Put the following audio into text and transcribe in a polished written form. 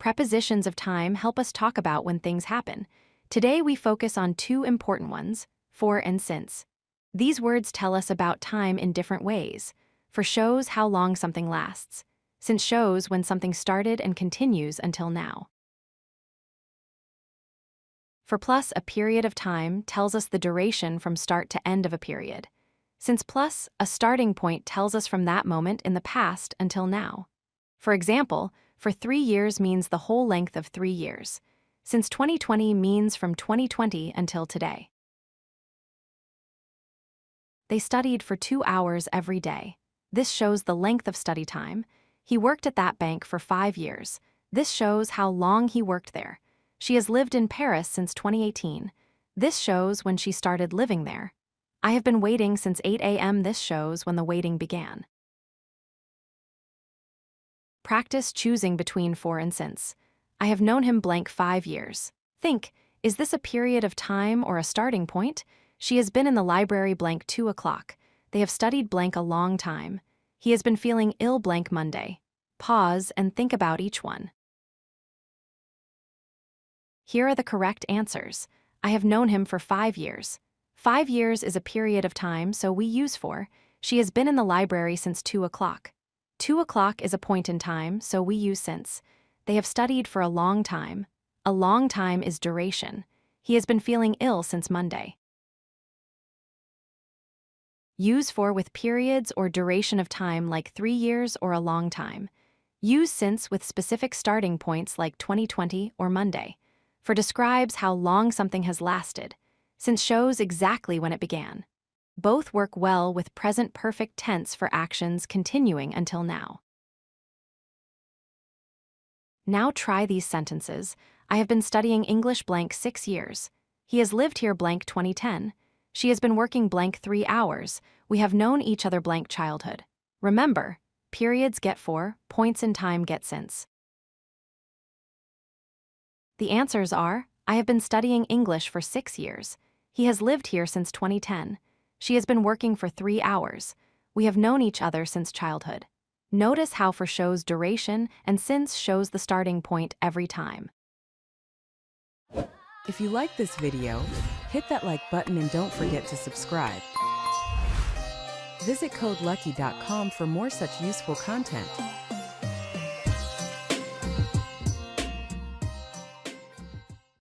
Prepositions of time help us talk about when things happen. Today we focus on two important ones, for and since. These words tell us about time in different ways. For shows how long something lasts. Since shows when something started and continues until now. For plus, a period of time tells us the duration from start to end of a period. Since plus, a starting point tells us from that moment in the past until now. For example, for 3 years means the whole length of 3 years. Since 2020 means from 2020 until today. They studied for 2 hours every day. This shows the length of study time. He worked at that bank for 5 years. This shows how long he worked there. She has lived in Paris since 2018. This shows when she started living there. I have been waiting since 8 a.m. This shows when the waiting began. Practice choosing between for and since. I have known him blank 5 years. Think, is this a period of time or a starting point? She has been in the library blank 2 o'clock. They have studied blank a long time. He has been feeling ill blank Monday. Pause and think about each one. Here are the correct answers. I have known him for 5 years. 5 years is a period of time, so we use for. She has been in the library since 2 o'clock. 2 o'clock is a point in time, so we use since. They have studied for a long time. A long time is duration. He has been feeling ill since Monday. Use for with periods or duration of time like 3 years or a long time. Use since with specific starting points like 2020 or Monday. For describes how long something has lasted. Since shows exactly when it began. Both work well with present perfect tense for actions continuing until now. Now try these sentences. I have been studying English blank 6 years. He has lived here blank 2010. She has been working blank 3 hours. We have known each other blank childhood. Remember, periods get for, points in time get since. The answers are, I have been studying English for 6 years. He has lived here since 2010. She has been working for 3 hours. We have known each other since childhood. Notice how for shows duration and since shows the starting point every time. If you like this video, hit that like button and don't forget to subscribe. Visit codelucky.com for more such useful content.